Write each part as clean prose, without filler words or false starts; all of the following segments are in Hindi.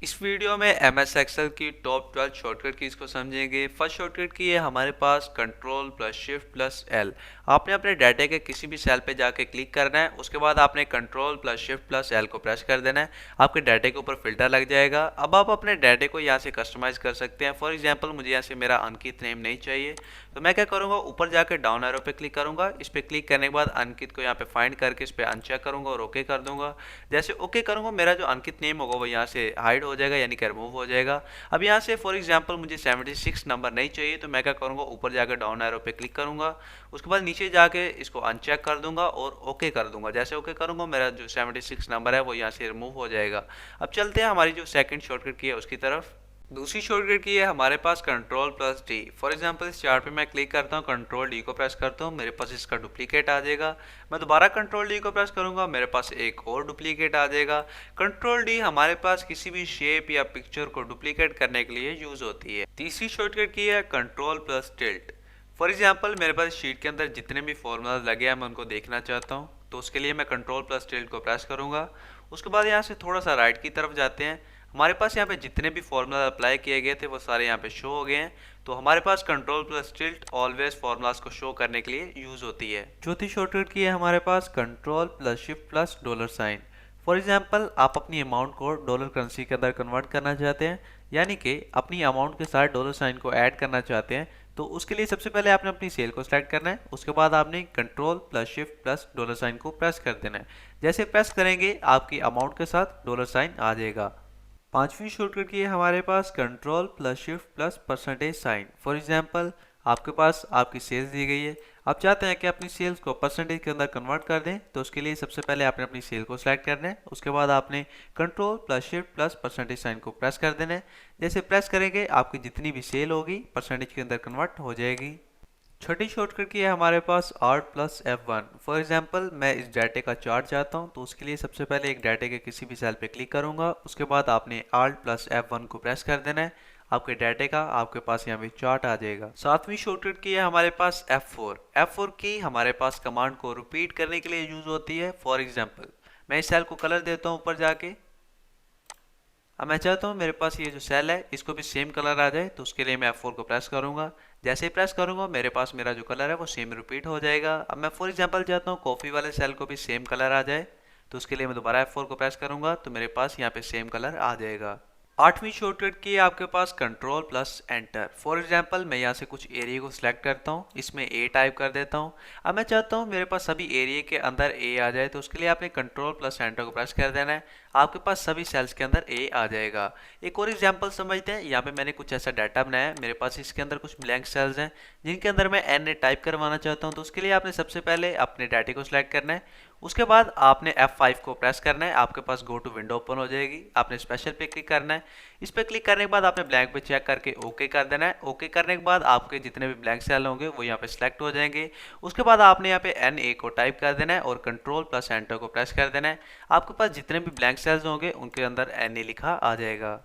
इस वीडियो में एमएस एक्सेल की टॉप 12 शॉर्टकट कीज़ को समझेंगे। फर्स्ट शॉर्टकट की है हमारे पास control plus shift plus L. आपने अपने डाटा के किसी भी सेल पे जाके क्लिक करना है, उसके बाद आपने control plus shift plus L को प्रेस कर देना है। आपके डाटे के ऊपर फिल्टर लग जाएगा। अब आप अपने डाटे को यहाँ से कस्टमाइज़ कर सकते हैं। फॉर एग्जाम्पल मुझे यहाँ से मेरा अंकित नेम नहीं चाहिए, तो मैं क्या करूँगा, ऊपर जाकर डाउन एरो पे क्लिक करूँगा। इस पर क्लिक करने के बाद अंकित को यहाँ पे फाइंड करके इस पर अनचेक करूँगा और ओके कर दूंगा। जैसे ओके करूँगा, मेरा जो अंकित नेम होगा वो यहाँ से हाइड हो जाएगा, यानी कि रिमूव हो जाएगा। अब यहाँ से फॉर एग्जांपल मुझे 76 नंबर नहीं चाहिए, तो मैं क्या करूँगा, ऊपर जाकर डाउन एरो पे क्लिक करूँगा। उसके बाद नीचे जाके इसको अनचेक कर दूंगा और ओके कर दूंगा। जैसे ओके करूँगा, मेरा जो 76 नंबर है वो यहाँ से रिमूव हो जाएगा। अब चलते हैं हमारी जो सेकंड शॉर्टकट की है उसकी तरफ। दूसरी शॉर्टकट की है हमारे पास control plus D. For example इस चार्ट पे मैं क्लिक करता हूँ, कंट्रोल डी को प्रेस करता हूँ, मेरे पास इसका डुप्लीकेट आ जाएगा। मैं दोबारा कंट्रोल डी को प्रेस करूँगा, मेरे पास एक और डुप्लीकेट आ जाएगा। कंट्रोल डी हमारे पास किसी भी शेप या पिक्चर को डुप्लीकेट करने के लिए यूज होती है। तीसरी शॉर्टकट की है control plus tilt. For example मेरे पास शीट के अंदर जितने भी फॉर्मूलाज लगे हैं मैं उनको देखना चाहता हूँ, तो उसके लिए मैं कंट्रोल प्लस टिल्ट को प्रेस करूँगा। उसके बाद यहाँ से थोड़ा सा राइट की तरफ जाते हैं। हमारे पास यहाँ पे जितने भी फॉर्मूला अप्लाई किए गए थे वो सारे यहाँ पे शो हो गए हैं। तो हमारे पास control plus tilt always formulas को शो करने के लिए यूज होती है। चौथी शॉर्टकट की है हमारे पास control plus shift plus dollar sign. For example आप अपनी अमाउंट को डॉलर करेंसी के अंदर कन्वर्ट करना चाहते हैं, यानी कि अपनी अमाउंट के साथ डॉलर साइन को ऐड करना चाहते हैं। तो उसके लिए सबसे पहले आपने अपनी सेल को सिलेक्ट करना है। उसके बाद आपने control plus shift plus dollar sign को प्रेस कर देना है। जैसे प्रेस करेंगे आपकी अमाउंट के साथ डॉलर साइन आ जाएगा। पांचवी शॉर्टकट की है हमारे पास control plus shift plus percentage sign. For example आपके पास आपकी सेल्स दी गई है, आप चाहते हैं कि अपनी सेल्स को परसेंटेज के अंदर कन्वर्ट कर दें, तो उसके लिए सबसे पहले आपने अपनी सेल को सिलेक्ट करना है। उसके बाद आपने control plus shift plus percentage sign को प्रेस कर देना है। जैसे प्रेस करेंगे आपकी जितनी भी सेल होगी परसेंटेज के अंदर कन्वर्ट हो जाएगी। छठी शॉर्टकट की है हमारे पास alt plus F1। For example मैं इस डाटे का चार्ट चाहता हूं, तो उसके लिए सबसे पहले एक डाटे के किसी भी सेल पे क्लिक करूंगा। उसके बाद आपने आर्ट प्लस F1 को प्रेस कर देना है। आपके डाटे का आपके पास यहाँ पे चार्ट आ जाएगा। सातवीं शॉर्टकट की है हमारे पास F4। F4 की हमारे पास कमांड को रिपीट करने के लिए यूज होती है। फॉर एग्जाम्पल मैं इस सेल को कलर देता हूँ ऊपर जाके। अब मैं चाहता हूँ मेरे पास ये जो सेल है इसको भी सेम कलर आ जाए, तो उसके लिए मैं F4 को प्रेस करूंगा। जैसे ही प्रेस करूंगा मेरे पास मेरा जो कलर है वो सेम रिपीट हो जाएगा। अब मैं फॉर एग्जांपल चाहता हूँ कॉफ़ी वाले सेल को भी सेम कलर आ जाए, तो उसके लिए मैं दोबारा F4 को प्रेस करूंगा, तो मेरे पास यहाँ पे सेम कलर आ जाएगा। आठवीं शॉर्टकट की है आपके पास control plus enter. For example मैं यहाँ से कुछ एरिया को सिलेक्ट करता हूँ, इसमें ए टाइप कर देता हूँ। अब मैं चाहता हूँ मेरे पास सभी एरिया के अंदर ए आ जाए, तो उसके लिए आपने कंट्रोल प्लस एंटर को प्रेस कर देना है। आपके पास सभी सेल्स के अंदर ए आ जाएगा। एक और एग्जांपल समझते हैं। यहाँ पे मैंने कुछ ऐसा डाटा बनाया है, मेरे पास इसके अंदर कुछ ब्लैंक सेल्स हैं जिनके अंदर मैं एन ए टाइप करवाना चाहता हूँ, तो उसके लिए आपने सबसे पहले अपने डाटे को सिलेक्ट करना है। उसके बाद आपने F5 को प्रेस करना है, आपके पास गो टू विंडो ओपन हो जाएगी। आपने स्पेशल पे क्लिक करना है। इस पे क्लिक करने के बाद आपने ब्लैंक पे चेक करके ओके कर देना है। ओके करने के बाद आपके जितने भी ब्लैंक सेल होंगे वो यहाँ पे सिलेक्ट हो जाएंगे। उसके बाद आपने यहाँ पे NA को टाइप कर देना है और कंट्रोल प्लस एंटर को प्रेस कर देना है। आपके पास जितने भी ब्लैंक सेल्स होंगे उनके अंदर NA लिखा आ जाएगा।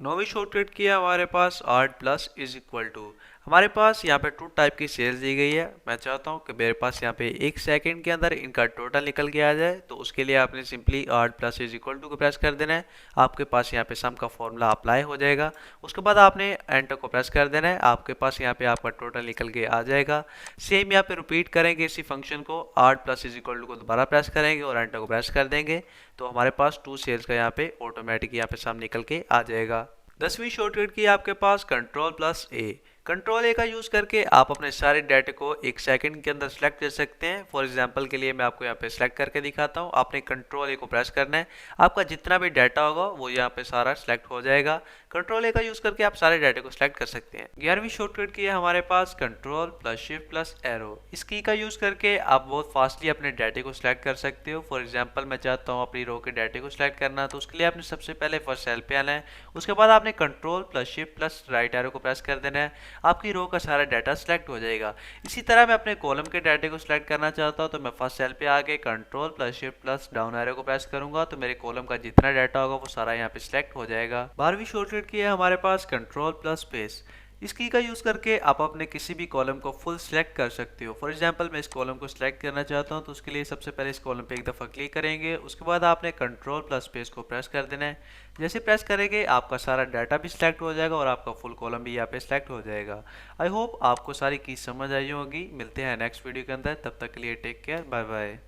नौवीं शॉर्टकट की है हमारे पास alt plus is equal to. हमारे पास यहाँ पे टू टाइप की सेल्स दी गई है। मैं चाहता हूँ कि मेरे पास यहाँ पे एक सेकंड के अंदर इनका टोटल निकल के आ जाए, तो उसके लिए आपने simply alt plus is equal to को प्रेस कर देना है। आपके पास यहाँ पे सम का फॉर्मूला अप्लाई हो जाएगा। उसके बाद आपने एंटर को प्रेस कर देना है। आपके पास यहाँ पे आपका टोटल निकल के आ जाएगा। सेम यहाँ पे रिपीट करेंगे इसी फंक्शन को। Alt plus is equal to को दोबारा प्रेस करेंगे और एंटर को प्रेस कर देंगे, तो हमारे पास टू सेल्स का यहाँ पे ऑटोमेटिक यहाँ पे सम निकल के आ जाएगा। 10वीं शॉर्टकट की आपके पास control plus A. Control A का यूज करके आप अपने सारे डाटे को एक सेकंड के अंदर सेलेक्ट कर सकते हैं। फॉर एग्जांपल के लिए मैं आपको यहाँ पे सेलेक्ट करके दिखाता हूँ। आपने कंट्रोल ए को प्रेस करना है, आपका जितना भी डाटा होगा वो यहाँ पे सारा सेलेक्ट हो जाएगा। कंट्रोल ए का यूज करके आप सारे डाटे को सिलेक्ट कर सकते हैं। 11वीं शॉर्टकट की है हमारे पास control plus shift plus arrow. इस की का यूज करके आप बहुत फास्टली अपने डाटे को सिलेक्ट कर सकते हो। फॉर एग्जाम्पल मैं चाहता हूँ अपनी रो के डाटे को सिलेक्ट करना, तो उसके लिए आपने सबसे पहले फर्स्ट सेल पे आना है। उसके बाद आपने control plus shift plus right arrow को प्रेस कर देना है। आपकी रो का सारा डाटा सिलेक्ट हो जाएगा। इसी तरह मैं अपने कॉलम के डाटे को सिलेक्ट करना चाहता हूँ, तो मैं फर्स्ट सेल पे आके control plus shift plus down arrow को प्रेस करूंगा, तो मेरे कॉलम का जितना डाटा होगा वो सारा यहाँ पे सिलेक्ट हो जाएगा। 12वीं शॉर्टकट की है हमारे पास कंट्रोल प्लस स्पेस। इस की का यूज़ करके आप अपने किसी भी कॉलम को फुल सेलेक्ट कर सकते हो। फॉर एग्जांपल मैं इस कॉलम को सिलेक्ट करना चाहता हूँ, तो उसके लिए सबसे पहले इस कॉलम पे एक दफ़ा क्लिक करेंगे, उसके बाद आपने कंट्रोल प्लस स्पेस को प्रेस कर देना है। जैसे प्रेस करेंगे आपका सारा डाटा भी सिलेक्ट हो जाएगा और आपका फुल कॉलम भी यहाँ पे सिलेक्ट हो जाएगा। आई होप आपको सारी की समझ आई होगी। मिलते हैं नेक्स्ट वीडियो के अंदर, तब तक के लिए टेक केयर, बाय बाय।